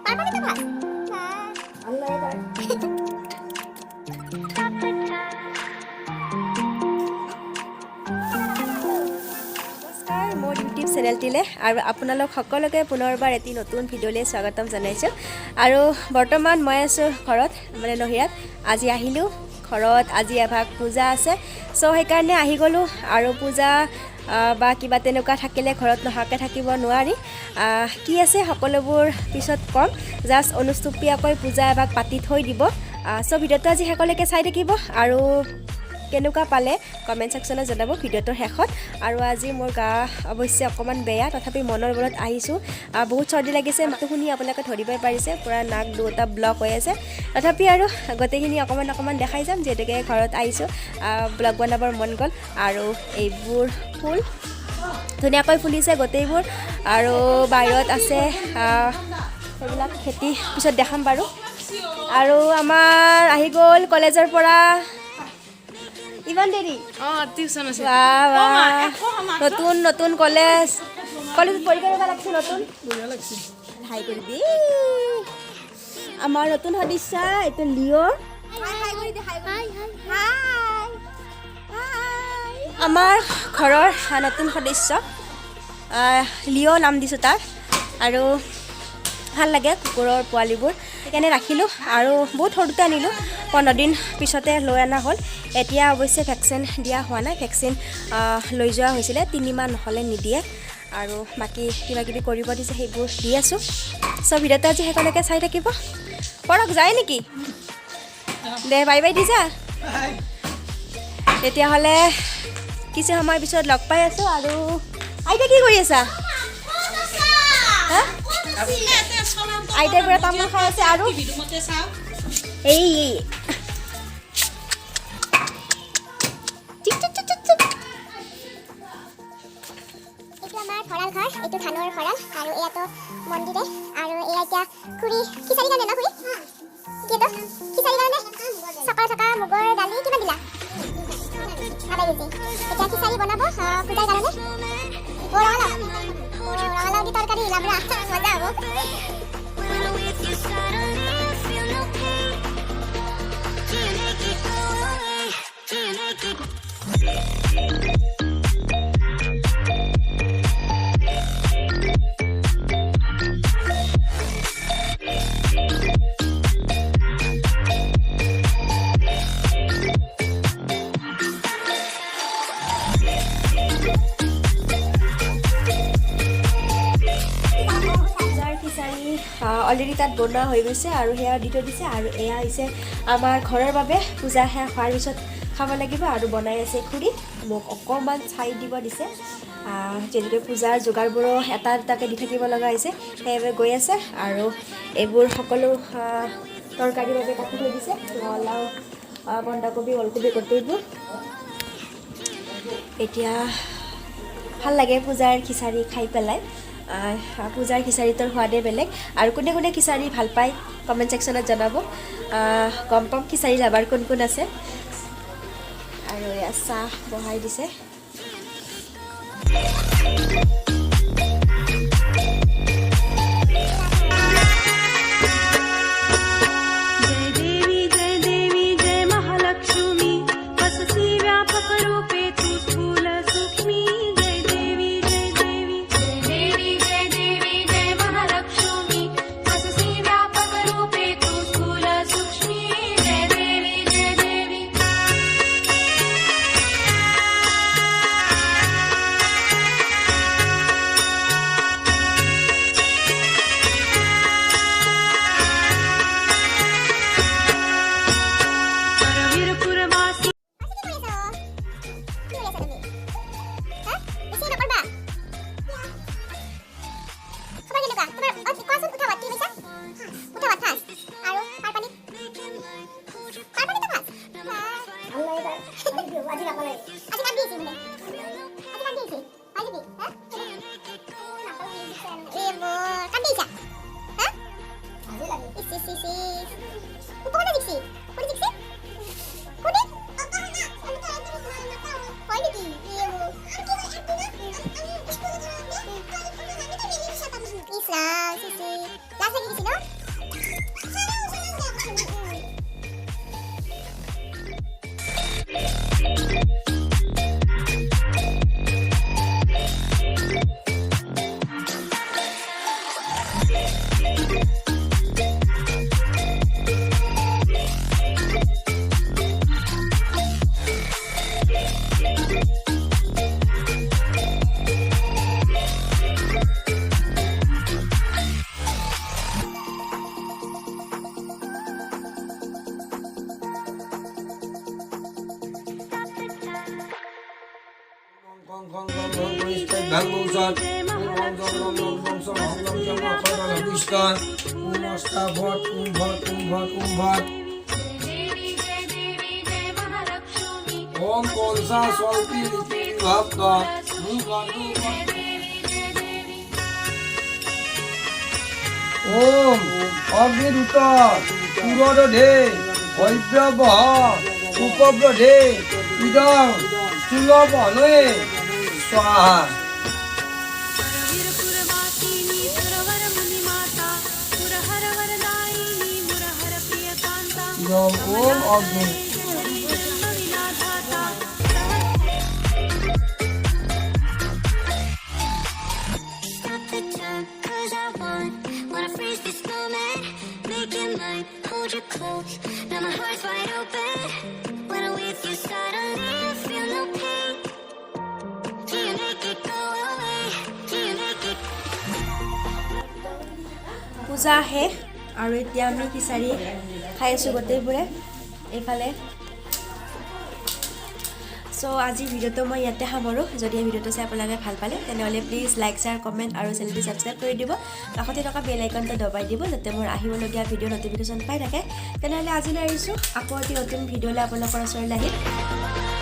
Parpalito pas. Allah ya. মোৰ YouTube চেনেলটিলে আৰু আপোনালোক সকলোকে পুনৰবাৰ এটি নতুন ভিডিঅ'লৈ স্বাগতম জনাইছোঁ আৰু বৰ্তমান মই আছোঁ ঘৰত মানে নহিৰাত আজি আহিলোঁ ঘৰত আজি এভাগ পূজা আছে সো সেইকাৰণে আহি গ'লোঁ আৰু পূজা বা কিবা তেনেকুৱা থাকিলে ঘৰত নহাকে থাকিব নোৱাৰি কি আছে সকলোবোৰ পিছত কম জাষ্ট অনুষ্টুপীয়াকৈ পূজা এভাগ পাতি থৈ দিব সো ভিডিঅ'টো আজি শেষলৈকে চাই থাকিব আৰু কেনেকুৱা পালে কমেণ্ট ছেকশ্যনত জনাব ভিডিঅ'টোৰ শেষত আৰু আজি মোৰ গা অৱশ্যে অকণমান বেয়া তথাপি মনৰ বলত আহিছোঁ বহুত চৰ্দি লাগিছে মাতটো শুনি আপোনালোকে ধৰিবই পাৰিছে পূৰা নাক দুটা ব্লক হৈ আছে তথাপি আৰু গোটেইখিনি অকণমান দেখাই যাম যিহেতুকে ঘৰত আহিছোঁ ব্লগ বনাবৰ মন গ'ল আৰু এইবোৰ ফুল ধুনীয়াকৈ ফুলিছে গোটেইবোৰ আৰু বাহিৰত আছে সেইবিলাক খেতি পিছত দেখাম বাৰু আৰু আমাৰ আহি গ'ল কলেজৰ পৰা ইমান দেৰি টিউচন আছে নতুন নতুন কলেজ কলেজত পৰীক্ষা দিব লাগিছে নতুন হাই কৰি দি আমাৰ নতুন সদস্য এইটো লিঅ' আমাৰ ঘৰৰ নতুন সদস্য লিঅ' নাম দিছোঁ তাৰ আৰু ভাল লাগে কুকুৰৰ পোৱালিবোৰ সেইকাৰণে ৰাখিলোঁ আৰু বহুত সৰুতে আনিলোঁ 15 দিন পিছতে লৈ অনা হ'ল এতিয়া অৱশ্যে ভেকচিন দিয়া হোৱা নাই ভেকচিন লৈ যোৱা হৈছিলে 3 মাহ নহ'লে নিদিয়ে আৰু বাকী কিবাকিবি কৰিব দিছে সেইবোৰ দি আছোঁ চব ভিডিঅ'টো আজি শেষলৈকে চাই থাকিব পঢ়ক যায় নেকি দে বাই বাই দিছা তেতিয়াহ'লে কিছু সময় পিছত লগ পাই আছোঁ আৰু আইতা কি কৰি আছা আইতাই পুৰা তামোল খাই আছে আৰু এই ভঁৰাল ঘৰ এইটো ধানৰ ভঁৰাল আৰু এয়াতো মন্দিৰে আৰু এয়া এতিয়া খুৰী খিচাৰি কাৰণে ন খুৰী কিটো খিচাৰি কাৰণে চকাল থকা মুগৰ দালি কিমান দিলা আধা কেজি এতিয়া খিচাৰি বনাব পূজাৰ কাৰণে ৰঙালাও দি তৰকাৰী লাবৰা মজা হ'ব অলৰেডি তাত বনোৱা হৈ গৈছে আৰু সেয়া দি থৈ দিছে আৰু এয়া হৈছে আমাৰ ঘৰৰ বাবে পূজা শেষ হোৱাৰ পিছত খাব লাগিব আৰু বনাই আছে খুৰী মোক অকণমান চাই দিব দিছে যিহেতুকে পূজাৰ যোগাৰবোৰো এটা দুটাকৈ দি থাকিব লগা হৈছে সেইবাবে গৈ আছে আৰু এইবোৰ সকলো তৰকাৰীৰ বাবে কাটি থৈ দিছে ৰঙালাও বন্ধাকবি ওলকবি গোটেইবোৰ এতিয়া ভাল লাগে পূজাৰ খিচাৰি খাই পেলাই পূজাৰ খিচাৰিটোৰ সোৱাদে বেলেগ আৰু কোনে কোনে খিচাৰি ভাল পায় কমেণ্ট ছেকশ্যনত জনাব গম পাম খিচাৰি লাভাৰ কোন কোন আছে আৰু এয়া চাহ বহাই দিছে Islam, sisi. Lasa gini sih, no? Om Kolsa Swalpi Bhavka Om Agniruta Purodhe Vaibhyabha Upabradhe Idam Sulabhane Swaha Idam Om Agni Hold you close, now my heart's wide open. When I'm with you, suddenly I feel no pain. Do you make it go away? Do you make it? পূজা শেষ আৰু এতিয়া আমি খিচাৰি খাই আছোঁ গোটেইবোৰে এইফালে so আজি ভিডিঅ'টো মই ইয়াতে সামৰোঁ যদি এই ভিডিঅ'টো চাই আপোনালোকে ভাল পালে তেনেহ'লে প্লিজ লাইক শ্বেয়াৰ কমেণ্ট আৰু চেনেলটো ছাবস্ক্ৰাইব কৰি দিব কাষতে থকা বেল আইকনটো দবাই দিব যাতে মোৰ আহিবলগীয়া ভিডিঅ' নটিফিকেশ্যন পাই থাকে তেনেহ'লে আজিলৈ আহিছোঁ আকৌ এটি নতুন ভিডিঅ'লৈ আপোনালোকৰ ওচৰলৈ আহিম